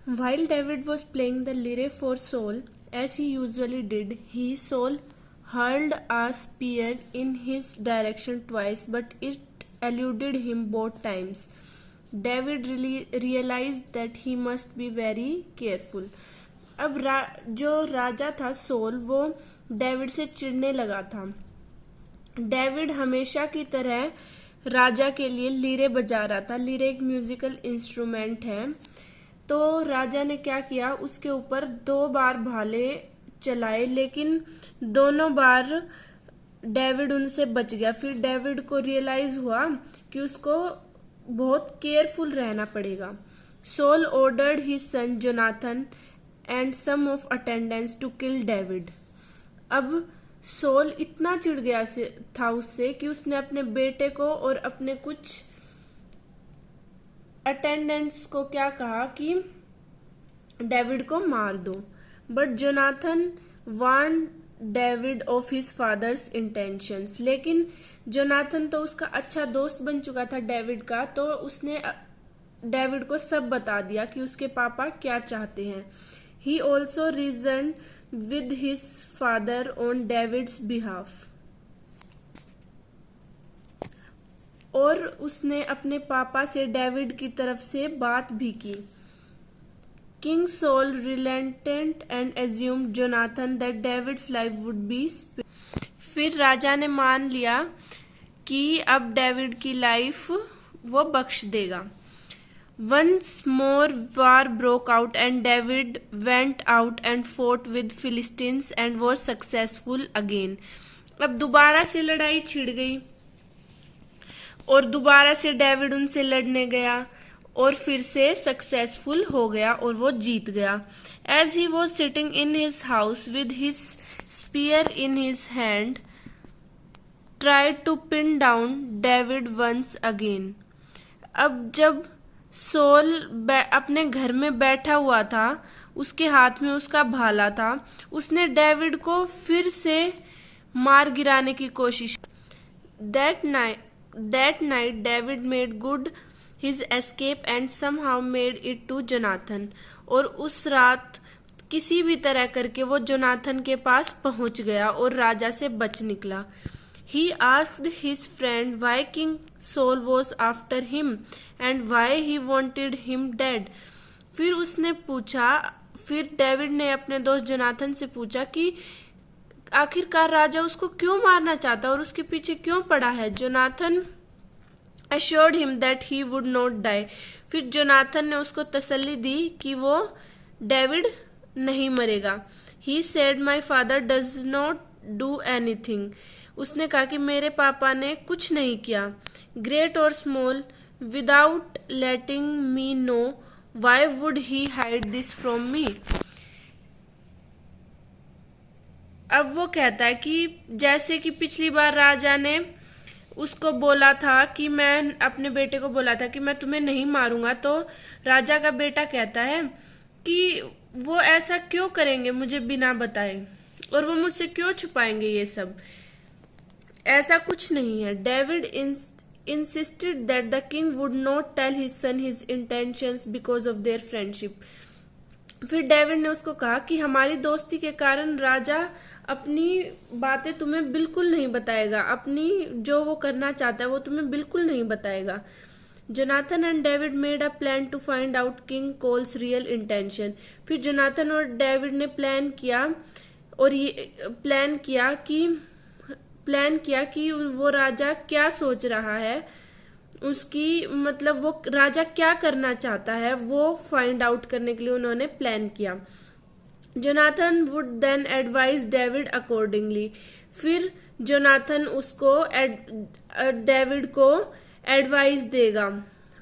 While David was playing the lyre for Saul, as he usually did, Saul hurled a spear in his direction twice, but it eluded him both times. David realized that he must be very careful. अब जो राजा था soul वो David से चिढ़ने लगा था। David हमेशा की तरह राजा के लिए लीरे बजा रहा था। लीरे एक म्यूजिकल इंस्ट्रूमेंट है। तो राजा ने क्या किया, उसके ऊपर 2 बार भाले चलाए, लेकिन दोनों बार डेविड उनसे बच गया। फिर डेविड को रियलाइज हुआ कि उसको बहुत केयरफुल रहना पड़ेगा। Saul ordered his son Jonathan and some of attendants to kill David. अब सोल इतना चिढ़ गया था उससे कि उसने अपने बेटे को और अपने कुछ अटेंडेंट्स को क्या कहा कि डेविड को मार दो। But Jonathan warn David of his father's intentions. लेकिन जोनाथन तो उसका अच्छा दोस्त बन चुका था डेविड का, तो उसने डेविड को सब बता दिया कि उसके पापा क्या चाहते हैं। He also reason with his father on David's behalf. और उसने अपने पापा से डेविड की तरफ से बात भी की। King Saul relented and assumed Jonathan that David's life would be. फिर राजा ने मान लिया कि अब डेविड की लाइफ वो बख्श देगा। Once more war broke out and David went out and fought with Philistines and was successful again. अब दोबारा से लड़ाई छिड़ गई और दोबारा से डेविड उनसे लड़ने गया और फिर से सक्सेसफुल हो गया और वो जीत गया। As he was sitting in his house with his spear in his hand, tried to pin down David once again. अब जब सोल अपने घर में बैठा हुआ था, उसके हाथ में उसका भाला था, उसने डेविड को फिर से मार गिराने की कोशिश। That night David made good his escape and somehow made it to Jonathan. और उस रात किसी भी तरह करके वो जोनाथन के पास पहुंच गया और राजा से बच निकला। He asked his friend why King Saul was after him and why he wanted him dead. फिर डेविड ने अपने दोस्त जोनाथन से पूछा कि आखिरकार राजा उसको क्यों मारना चाहता और उसके पीछे क्यों पड़ा है। Jonathan assured him that he would not die. फिर जोनाथन ने उसको तसल्ली दी कि वो डेविड नहीं मरेगा। He said my father does not do anything. उसने कहा कि मेरे पापा ने कुछ नहीं किया। ग्रेट और small without letting me know why would he hide this from me. अब वो कहता है कि जैसे कि पिछली बार राजा ने उसको बोला था कि मैं अपने बेटे को बोला था कि मैं तुम्हें नहीं मारूंगा, तो राजा का बेटा कहता है कि वो ऐसा क्यों करेंगे मुझे बिना बताए और वो मुझसे क्यों छुपाएंगे ये सब। ऐसा कुछ नहीं है। David insisted that the king would not tell his son his intentions because of their friendship. फिर डेविड ने उसको कहा कि हमारी दोस्ती के कारण राजा अपनी बातें तुम्हें बिल्कुल नहीं बताएगा, अपनी जो वो करना चाहता है वो तुम्हें बिल्कुल नहीं बताएगा। Jonathan and David made a plan to find out King Saul's real intention. फिर जोनाथन और डेविड ने प्लान किया कि वो राजा क्या सोच रहा है, उसकी मतलब वो राजा क्या करना चाहता है वो फाइंड आउट करने के लिए उन्होंने प्लान किया। Jonathan would then advise David accordingly. फिर जोनाथन उसको डेविड को एडवाइस देगा,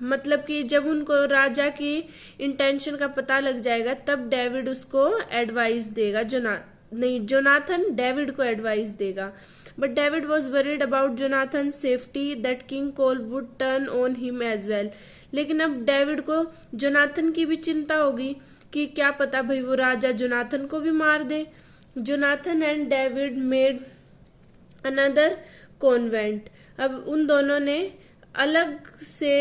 मतलब कि जब उनको राजा की इंटेंशन का पता लग जाएगा तब डेविड उसको एडवाइस देगा। जोनाथन डेविड को एडवाइस देगा। But David was worried about Jonathan's safety that King Saul would turn on him as well. लेकिन अब डेविड को जोनाथन की भी चिंता होगी कि क्या पता भाई वो राजा जोनाथन को भी मार दे। Jonathan and David made another covenant. अब उन दोनों ने अलग से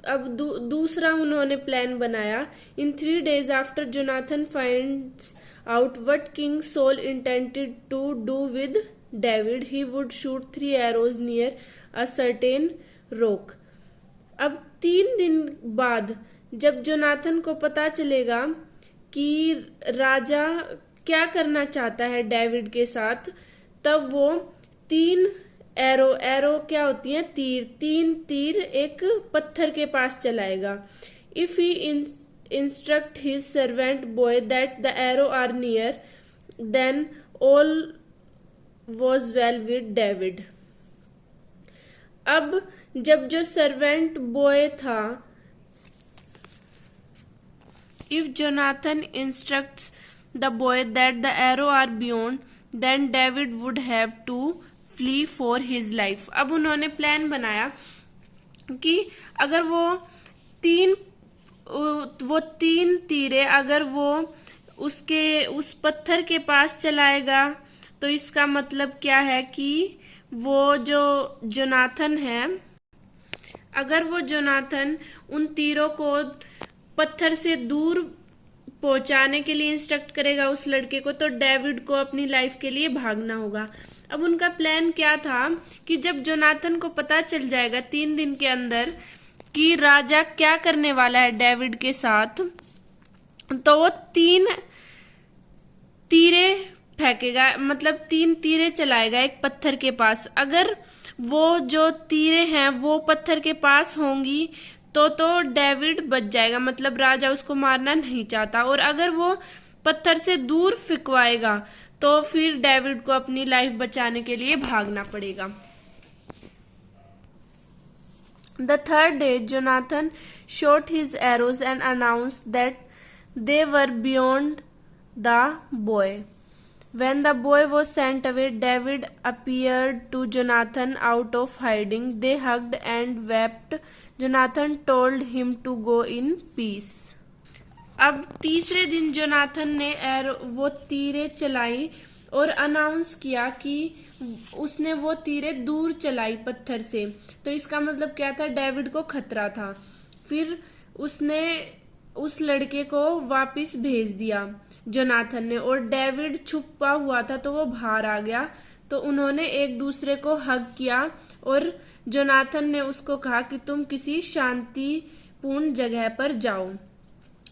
अब दूसरा उन्होंने प्लान बनाया। In 3 days after Jonathan finds out what King Saul intended to do with David, he would shoot 3 arrows near a certain rock. अब 3 दिन बाद जब जोनाथन को पता चलेगा कि राजा क्या करना चाहता है डेविड के साथ, तब वो 3 एरो क्या होती है, 3 तीर एक पत्थर के पास चलाएगा। If he instruct his servant boy that the arrow are near, then all was well with David. अब जब जो सर्वेंट बॉय था, if Jonathan instructs the boy that the arrow are beyond, then David would have to flee for his life. अब उन्होंने plan बनाया कि अगर वो तीन तीरे अगर वो उस पत्थर के पास चलाएगा, तो इसका मतलब क्या है कि वो जो जोनाथन है, अगर वो जोनाथन उन तीरों को पत्थर से दूर पहुंचाने के लिए इंस्ट्रक्ट करेगा उस लड़के को, तो डेविड को अपनी लाइफ के लिए भागना होगा। अब उनका प्लान क्या था कि जब जोनाथन को पता चल जाएगा 3 दिन के अंदर कि राजा क्या करने वाला है डेविड के साथ, तो वो 3 तीरे फेंकेगा, मतलब 3 तीरे चलाएगा एक पत्थर के पास। अगर वो जो तीरे हैं वो पत्थर के पास होंगी तो डेविड बच जाएगा, मतलब राजा उसको मारना नहीं चाहता। और अगर वो पत्थर से दूर फिकवाएगा तो फिर डेविड को अपनी लाइफ बचाने के लिए भागना पड़ेगा। The third day, Jonathan shot his arrows and announced that they were beyond the boy. When the boy was sent away, David appeared to Jonathan out of hiding. They hugged and wept. Jonathan told him to go in peace. अब तीसरे दिन Jonathan ने वो तीरें चलाई और announce किया कि उसने वो तीरें दूर चलाई पत्थर से, तो इसका मतलब क्या था, डेविड को खतरा था। फिर उसने उस लड़के को वापस भेज दिया जोनाथन ने, और डेविड छुपा हुआ था तो वो बाहर आ गया। तो उन्होंने एक दूसरे को हग किया और जोनाथन ने उसको कहा कि तुम किसी शांतिपूर्ण जगह पर जाओ।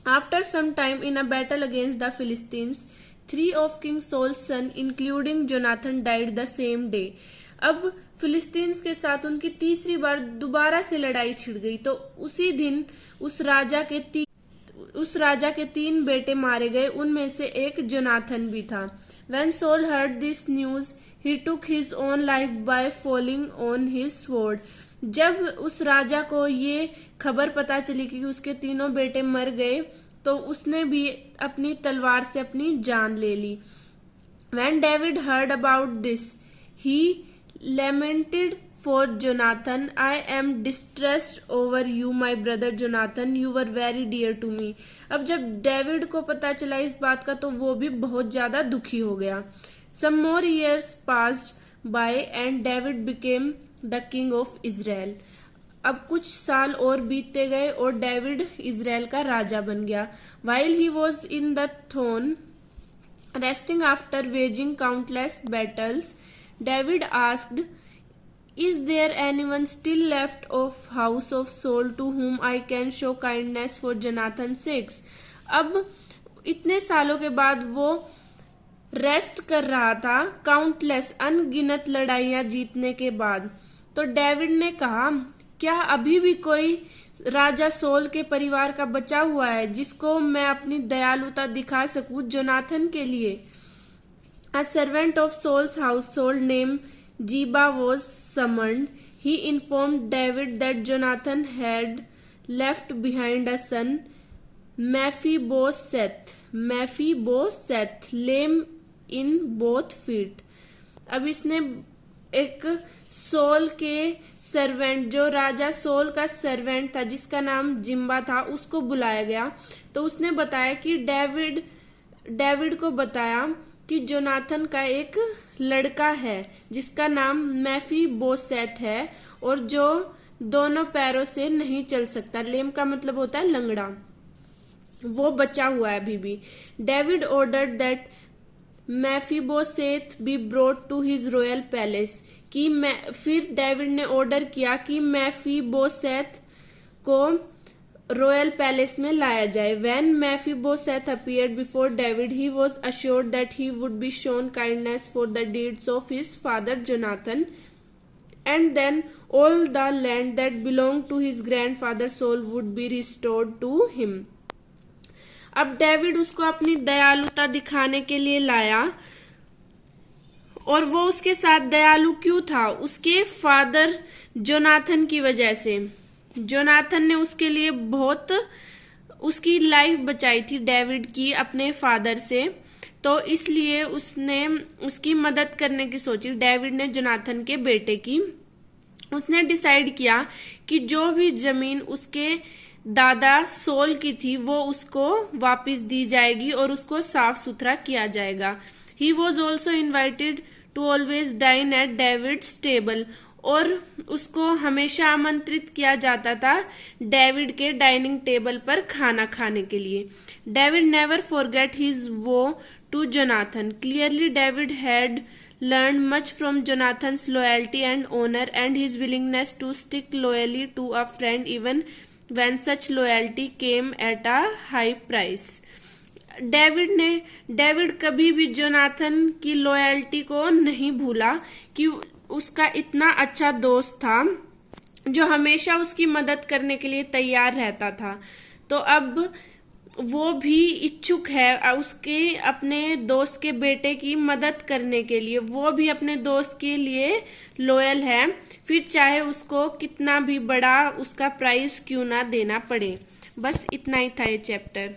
After some time in a battle against the Philistines, 3 of King Saul's sons, including Jonathan, died the same day. अब फिलिस्तीन्स के साथ उनकी तीसरी बार दोबारा से लड़ाई छिड़ गई, तो उसी दिन उस राजा के 3 बेटे मारे गए, उनमें से एक जोनाथन भी था। When Saul heard this news, he took his own life by falling on his sword. जब उस राजा को ये खबर पता चली कि उसके 3 बेटे मर गए, तो उसने भी अपनी तलवार से अपनी जान ले ली। When David heard about this, he lamented for Jonathan. I am distressed over you, my brother Jonathan. You were very dear to me. अब जब डेविड को पता चला इस बात का, तो वो भी बहुत ज्यादा दुखी हो गया। Some more years passed by and David became the king of Israel. अब कुछ साल और बीतते गए और डेविड इजराइल का राजा बन गया। While he was in the throne, resting after waging countless battles, David asked, "Is there anyone still left of house of Saul to whom I can show kindness for Jonathan's sake?" अब इतने सालों के बाद वो rest कर रहा था, countless अनगिनत लड़ाइयां जीतने के बाद। तो डेविड ने कहा, क्या अभी भी कोई राजा सोल के परिवार का बचा हुआ है जिसको मैं अपनी दयालुता दिखा सकूं जोनाथन के लिए? A servant of Saul's household named Ziba was summoned. He informed David that Jonathan had left behind a son, Mephibosheth, lame in both feet. अब इसने एक सोल के सर्वेंट, जो राजा सोल का सर्वेंट था जिसका नाम जिम्बा था, उसको बुलाया गया। तो उसने बताया कि डेविड को बताया कि जोनाथन का एक लड़का है जिसका नाम मैफीबोशेथ है, और जो दोनों पैरों से नहीं चल सकता। लेम का मतलब होता है लंगड़ा, वो बचा हुआ है अभी भी। David ordered that Mephibosheth be brought to his royal palace, फिर डेविड ने ऑर्डर किया कि मैफीबोसेथ को रॉयल पैलेस में लाया जाए। When Mephibosheth appeared before David, he was assured that he would be shown kindness for the deeds of his father Jonathan, and then all the land that belonged to his grandfather Saul would be restored to him. अब David उसको अपनी दयालुता दिखाने के लिए लाया, और वो उसके साथ दयालु क्यों था? उसके फादर जोनाथन की वजह से। जोनाथन ने उसके लिए बहुत उसकी लाइफ बचाई थी डेविड की अपने फादर से, तो इसलिए उसने उसकी मदद करने की सोची। डेविड ने जोनाथन के बेटे की। उसने डिसाइड किया कि जो भी जमीन उसके दादा सोल की थी वो उसको वापस दी जाएगी और उसको साफ सुथरा किया जाएगा। He was also invited to always dine at David's table, और उसको हमेशा आमंत्रित किया जाता था डेविड के डाइनिंग टेबल पर खाना खाने के लिए। David never forget his vow to Jonathan. Clearly David had learn much from Jonathan's loyalty and honour and his willingness to stick loyally to a friend even when such loyalty came at a high price. David कभी भी Jonathan की loyalty को नहीं भूला कि उसका इतना अच्छा दोस्त था जो हमेशा उसकी मदद करने के लिए तैयार रहता था। तो अब वो भी इच्छुक है उसके अपने दोस्त के बेटे की मदद करने के लिए। वो भी अपने दोस्त के लिए लॉयल है, फिर चाहे उसको कितना भी बड़ा उसका प्राइस क्यों ना देना पड़े। बस इतना ही था ये चैप्टर।